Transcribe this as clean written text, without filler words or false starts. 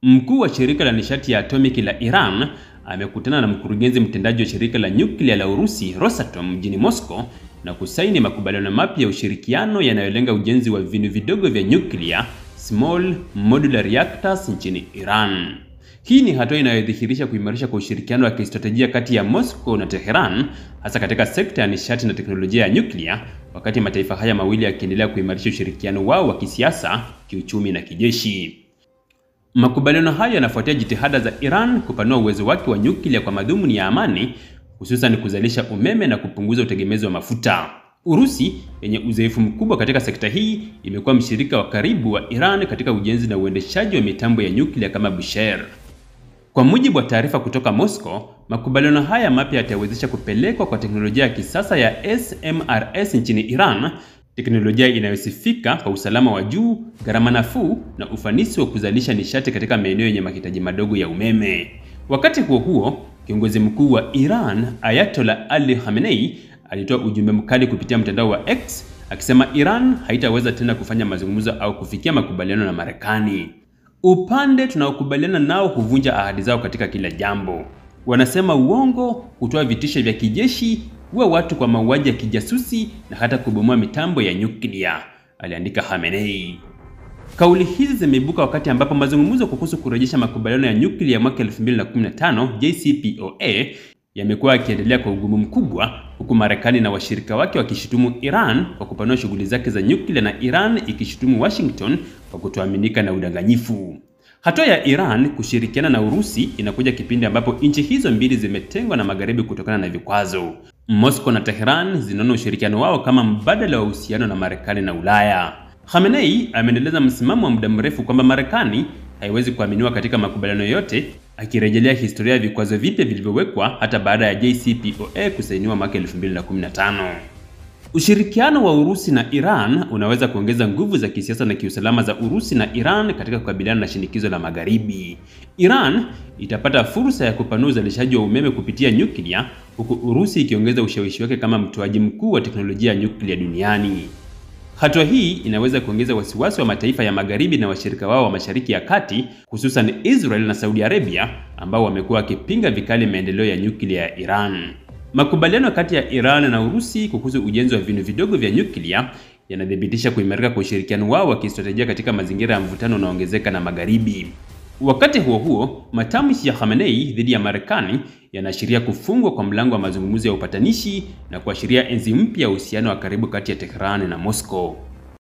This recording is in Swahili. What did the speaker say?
Mkuu wa shirika la nishati ya atomiki la Iran amekutana na mkurugenzi mtendaji wa shirika la nyuklia la Urusi Rosatom mjini Moscow na kusaini makubaliano mapya ya ushirikiano yanayolenga ujenzi wa vinu vidogo vya nyuklia small modular reactors nchini Iran. Hii ni hatua inayodhihirisha kuimarisha kwa ushirikiano wa kistratejia kati ya Moscow na Tehran, hasa katika sekta ya nishati na teknolojia ya nyuklia, wakati mataifa haya mawili yakiendelea kuimarisha ushirikiano wao wa kisiasa, kiuchumi na kijeshi. Makubaliano hayo yanafuatia jitihada za Iran kupanua uwezo wake wa nyuklia kwa madhumuni ya amani, hususan kuzalisha umeme na kupunguza utegemezi wa mafuta. Urusi, yenye uzoefu mkubwa katika sekta hii, imekuwa mshirika wa karibu wa Iran katika ujenzi na uendeshaji wa mitambo ya nyuklia kama Bushehr. Kwa mujibu wa taarifa kutoka Moscow, makubaliano haya mapya yatawezesha kupelekwa kwa teknolojia ya kisasa ya SMRS nchini Iran, teknolojia inayosifika kwa usalama wa juu, gharama nafuu na ufanisi wa kuzalisha nishati katika maeneo yenye mahitaji madogo ya umeme. Wakati huo huo, kiongozi mkuu wa Iran, Ayatollah Ali Khamenei, alitoa ujumbe mkali kupitia mtandao wa X akisema Iran haitaweza tena kufanya mazungumzo au kufikia makubaliano na Marekani. Upande tunaokubaliana nao huvunja ahadi zao katika kila jambo. Wanasema uongo, kutoa vitisho vya kijeshi, kuua watu kwa mauaji ya kijasusi na hata kubomoa mitambo ya nyuklia, aliandika Khamenei. Kauli hizi zimeibuka wakati ambapo mazungumzo kuhusu kurejesha makubaliano ya nyuklia ya mwaka 2015 JCPOA yamekuwa yakiendelea kwa ugumu mkubwa, huku Marekani na washirika wake wakishutumu Iran kwa kupanua shughuli zake za nyuklia na Iran ikishutumu Washington kwa kutoaminika na udanganyifu. Hatua ya Iran kushirikiana na Urusi inakuja kipindi ambapo nchi hizo mbili zimetengwa na Magharibi kutokana na vikwazo. Moscow na Tehran zinaona ushirikiano wao kama mbadala wa uhusiano na Marekani na Ulaya. Khamenei ameendeleza msimamo wa muda mrefu kwamba Marekani haiwezi kuaminiwa katika makubaliano yote, akirejelea historia ya vikwazo vipya vilivyowekwa hata baada ya JCPOA kusainiwa mwaka 2015. Ushirikiano wa Urusi na Iran unaweza kuongeza nguvu za kisiasa na kiusalama za Urusi na Iran katika kukabiliana na shinikizo la Magharibi. Iran itapata fursa ya kupanua uzalishaji wa umeme kupitia nyuklia, huku Urusi ikiongeza ushawishi wake kama mtoaji mkuu wa teknolojia ya nyuklia duniani. Hatua hii inaweza kuongeza wasiwasi wa mataifa ya Magharibi na washirika wao wa Mashariki ya Kati, hususan Israel na Saudi Arabia, ambao wamekuwa wakipinga vikali maendeleo ya nyuklia ya Iran. Makubaliano kati ya Iran na Urusi kuhusu ujenzi wa vinu vidogo vya nyuklia yanadhibitisha kuimarika kwa ushirikiano wao wa kistratejia katika mazingira ya mvutano unaoongezeka na Magharibi. Wakati huo huo, matamshi ya Khamenei dhidi ya Marekani yanaashiria kufungwa kwa mlango wa mazungumzo ya upatanishi na kuashiria enzi mpya ya uhusiano wa karibu kati ya Tehran na Moscow.